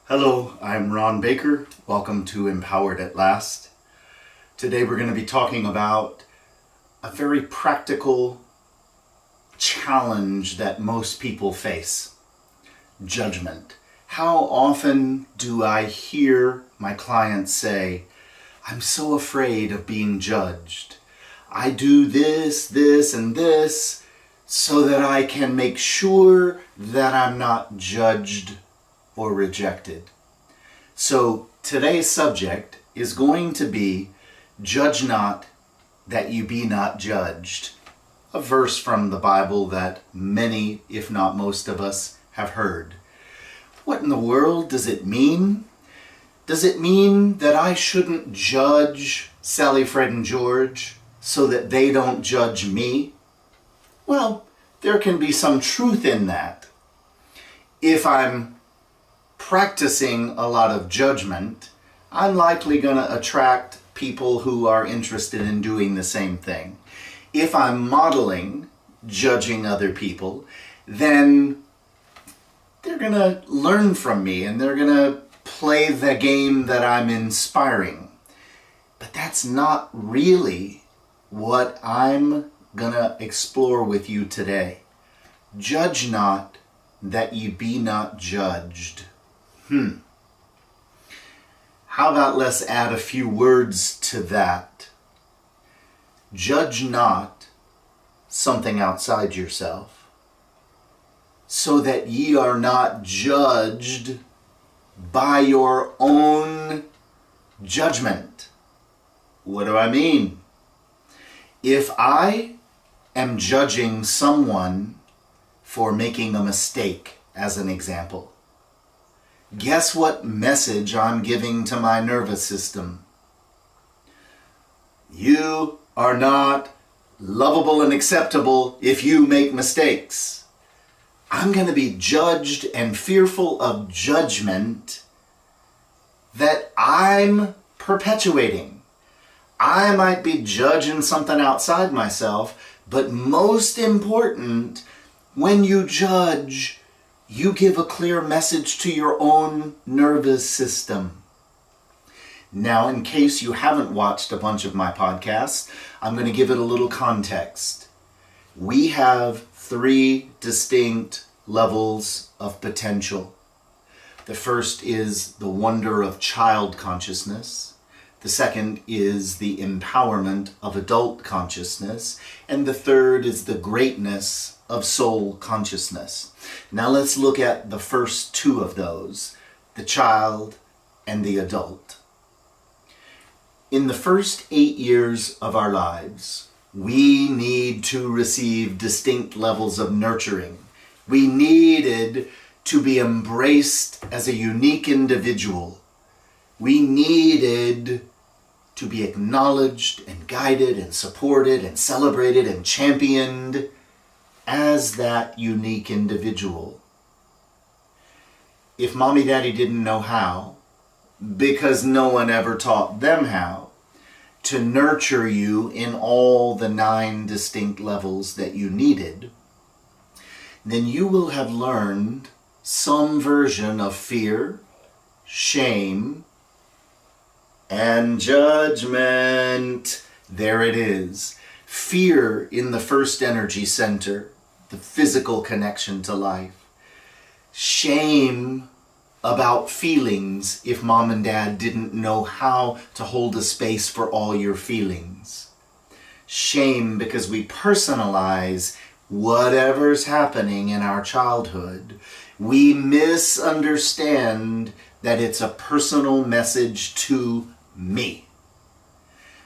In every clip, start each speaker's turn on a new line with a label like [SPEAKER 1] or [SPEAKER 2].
[SPEAKER 1] Hello, I'm Ron Baker. Welcome to Empowered at Last. Today we're going to be talking about a very practical challenge that most people face. Judgment. How often do I hear my clients say, I'm so afraid of being judged. I do this, and this so that I can make sure that I'm not judged or rejected. So today's subject is going to be, judge not that you be not judged. A verse from the Bible that many, if not most of us, have heard. What in the world does it mean? Does it mean that I shouldn't judge Sally, Fred, and George so that they don't judge me? Well, there can be some truth in that. If I'm practicing a lot of judgment, I'm likely going to attract people who are interested in doing the same thing. If I'm modeling judging other people, then they're going to learn from me and they're going to play the game that I'm inspiring. But that's not really what I'm going to explore with you today. Judge not that ye be not judged. How about let's add a few words to that. Judge not something outside yourself, so that ye are not judged by your own judgment. What do I mean? If I am judging someone for making a mistake, as an example, guess what message I'm giving to my nervous system? You are not lovable and acceptable if you make mistakes. I'm going to be judged and fearful of judgment that I'm perpetuating. I might be judging something outside myself, but most important, when you judge, you give a clear message to your own nervous system. Now, in case you haven't watched a bunch of my podcasts, I'm going to give it a little context. We have 3 distinct levels of potential. The first is the wonder of child consciousness. The second is the empowerment of adult consciousness. And the third is the greatness of soul consciousness. Now let's look at the first 2 of those, the child and the adult. In the first 8 years of our lives, we need to receive distinct levels of nurturing. We needed to be embraced as a unique individual. We needed to be acknowledged and guided and supported and celebrated and championed as that unique individual. If mommy daddy didn't know how, because no one ever taught them how, to nurture you in all the 9 distinct levels that you needed, then you will have learned some version of fear, shame, and judgment. There it is. Fear in the first energy center, the physical connection to life. Shame about feelings if mom and dad didn't know how to hold a space for all your feelings. Shame because we personalize whatever's happening in our childhood. We misunderstand that it's a personal message to me.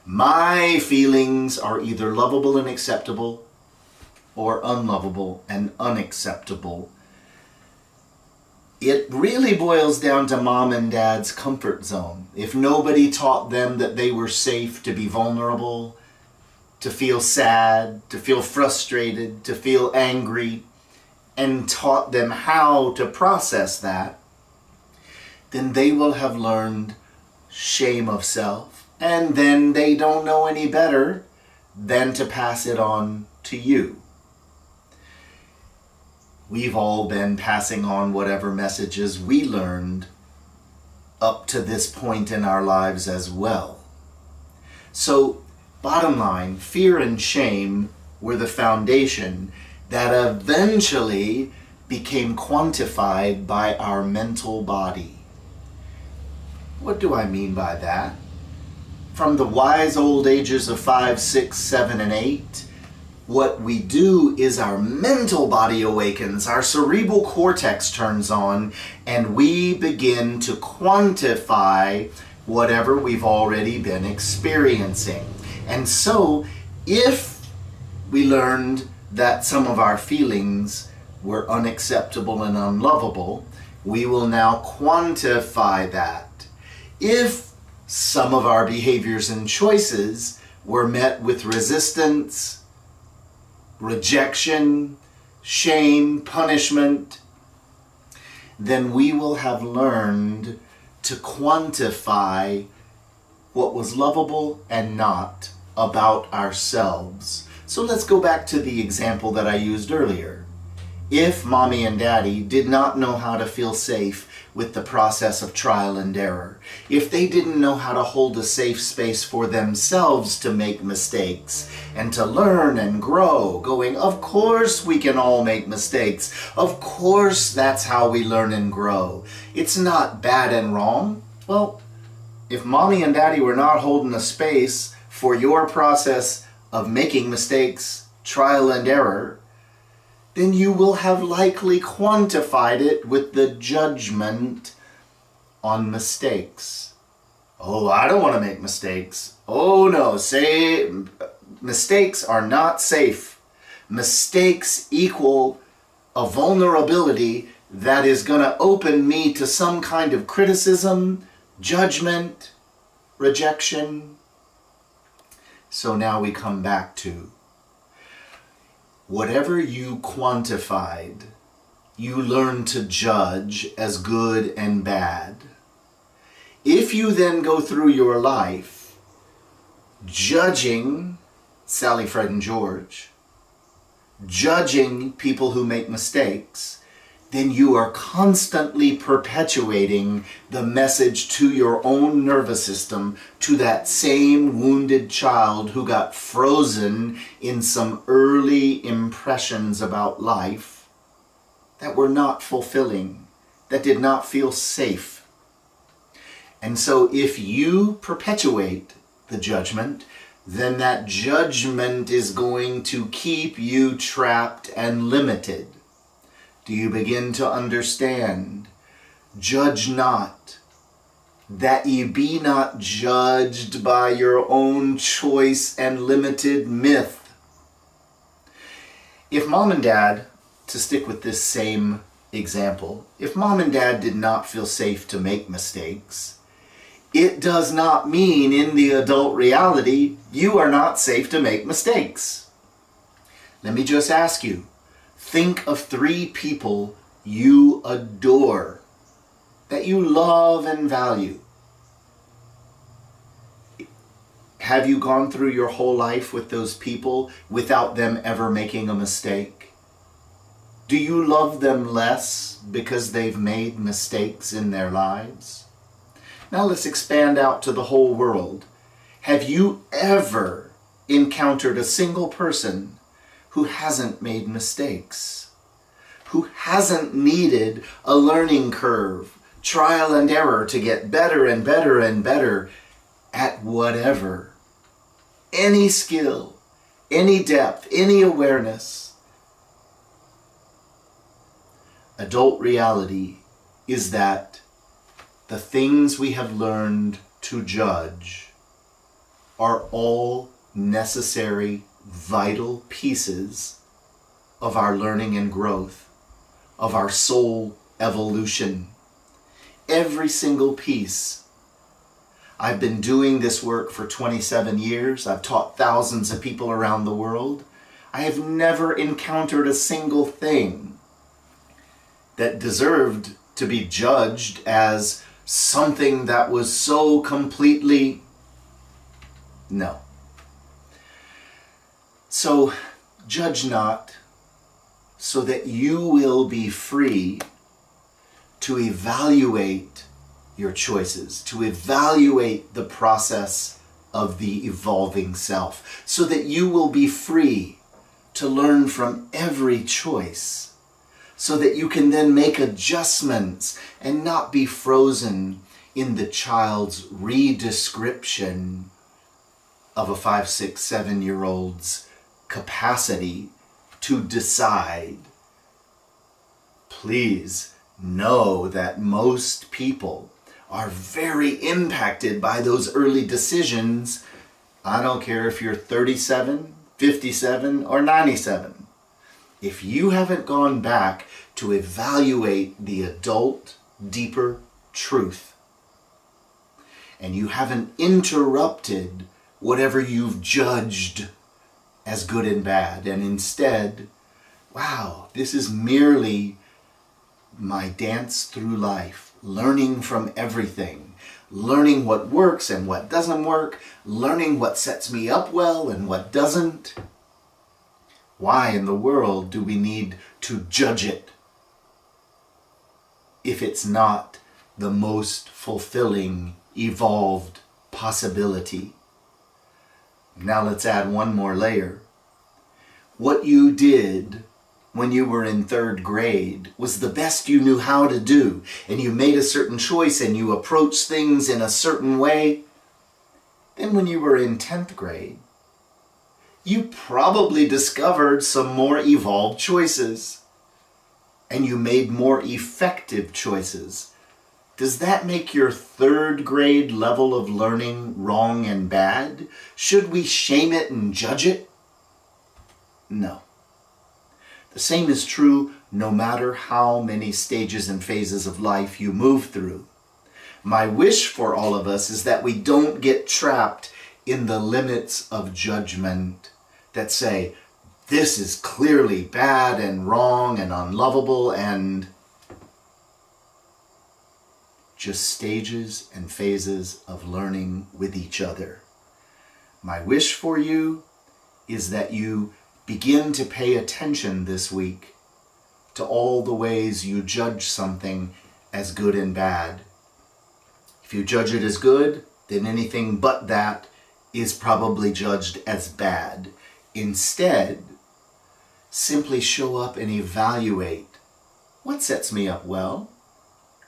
[SPEAKER 1] My feelings are either lovable and acceptable or unlovable and unacceptable. It really boils down to mom and dad's comfort zone. If nobody taught them that they were safe to be vulnerable, to feel sad, to feel frustrated, to feel angry, and taught them how to process that, then they will have learned shame of self, and then they don't know any better than to pass it on to you. We've all been passing on whatever messages we learned up to this point in our lives as well. So, bottom line, fear and shame were the foundation that eventually became quantified by our mental body. What do I mean by that? From the wise old ages of 5, 6, 7, and 8, what we do is our mental body awakens, our cerebral cortex turns on, and we begin to quantify whatever we've already been experiencing. And so, if we learned that some of our feelings were unacceptable and unlovable, we will now quantify that. If some of our behaviors and choices were met with resistance, rejection, shame, punishment, then we will have learned to quantify what was lovable and not about ourselves. So let's go back to the example that I used earlier. If mommy and daddy did not know how to feel safe with the process of trial and error, if they didn't know how to hold a safe space for themselves to make mistakes and to learn and grow, going, of course we can all make mistakes. Of course that's how we learn and grow. It's not bad and wrong. Well, if mommy and daddy were not holding a space for your process of making mistakes, trial and error, then you will have likely quantified it with the judgment on mistakes. Oh, I don't want to make mistakes. Oh no, mistakes are not safe. Mistakes equal a vulnerability that is going to open me to some kind of criticism, judgment, rejection. So now we come back to whatever you quantified, you learn to judge as good and bad. If you then go through your life judging Sally, Fred, and George, judging people who make mistakes, then you are constantly perpetuating the message to your own nervous system, to that same wounded child who got frozen in some early impressions about life that were not fulfilling, that did not feel safe. And so if you perpetuate the judgment, then that judgment is going to keep you trapped and limited. Do you begin to understand? Judge not, that ye be not judged by your own choice and limited myth. If mom and dad, to stick with this same example, if mom and dad did not feel safe to make mistakes, it does not mean in the adult reality you are not safe to make mistakes. Let me just ask you, think of 3 people you adore, that you love and value. Have you gone through your whole life with those people without them ever making a mistake? Do you love them less because they've made mistakes in their lives? Now let's expand out to the whole world. Have you ever encountered a single person who hasn't made mistakes, who hasn't needed a learning curve, trial and error to get better and better and better at whatever, any skill, any depth, any awareness? Adult reality is that the things we have learned to judge are all necessary, vital pieces of our learning and growth, of our soul evolution. Every single piece. I've been doing this work for 27 years. I've taught thousands of people around the world. I have never encountered a single thing that deserved to be judged as something that was so completely no. So judge not, so that you will be free to evaluate your choices, to evaluate the process of the evolving self, so that you will be free to learn from every choice, so that you can then make adjustments and not be frozen in the child's re-description of a 5, 6, 7-year-old's capacity to decide. Please know that most people are very impacted by those early decisions. I don't care if you're 37, 57, or 97. If you haven't gone back to evaluate the adult, deeper truth, and you haven't interrupted whatever you've judged as good and bad, and instead, wow, this is merely my dance through life, learning from everything, learning what works and what doesn't work, learning what sets me up well and what doesn't. Why in the world do we need to judge it if it's not the most fulfilling, evolved possibility? Now let's add one more layer. What you did when you were in 3rd grade was the best you knew how to do, and you made a certain choice and you approached things in a certain way. Then when you were in 10th grade, you probably discovered some more evolved choices, and you made more effective choices. Does that make your 3rd grade level of learning wrong and bad? Should we shame it and judge it? No. The same is true no matter how many stages and phases of life you move through. My wish for all of us is that we don't get trapped in the limits of judgment that say, this is clearly bad and wrong and unlovable and just stages and phases of learning with each other. My wish for you is that you begin to pay attention this week to all the ways you judge something as good and bad. If you judge it as good, then anything but that is probably judged as bad. Instead, simply show up and evaluate. What sets me up well?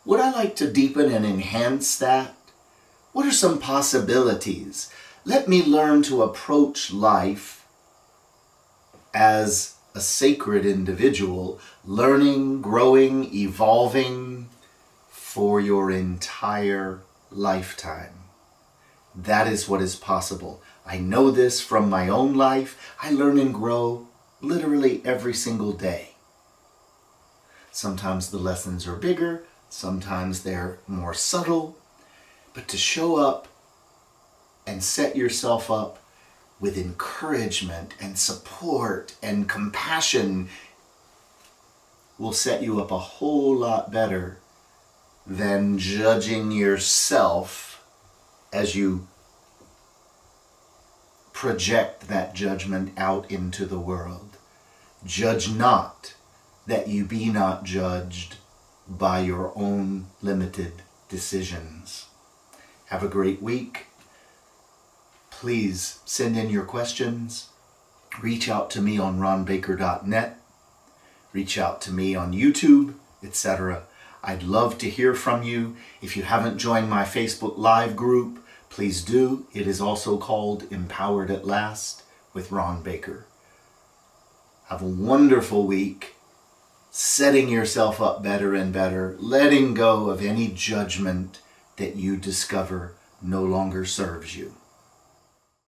[SPEAKER 1] Would I like to deepen and enhance that? What are some possibilities? Let me learn to approach life as a sacred individual, learning, growing, evolving for your entire lifetime. That is what is possible. I know this from my own life. I learn and grow literally every single day. Sometimes the lessons are bigger, sometimes they're more subtle, but to show up and set yourself up with encouragement and support and compassion will set you up a whole lot better than judging yourself as you project that judgment out into the world. Judge not, that you be not judged by your own limited decisions. Have a great week. Please send in your questions. Reach out to me on ronbaker.net. Reach out to me on YouTube, etc. I'd love to hear from you. If you haven't joined my Facebook Live group, please do. It is also called Empowered at Last with Ron Baker. Have a wonderful week, setting yourself up better and better, letting go of any judgment that you discover no longer serves you.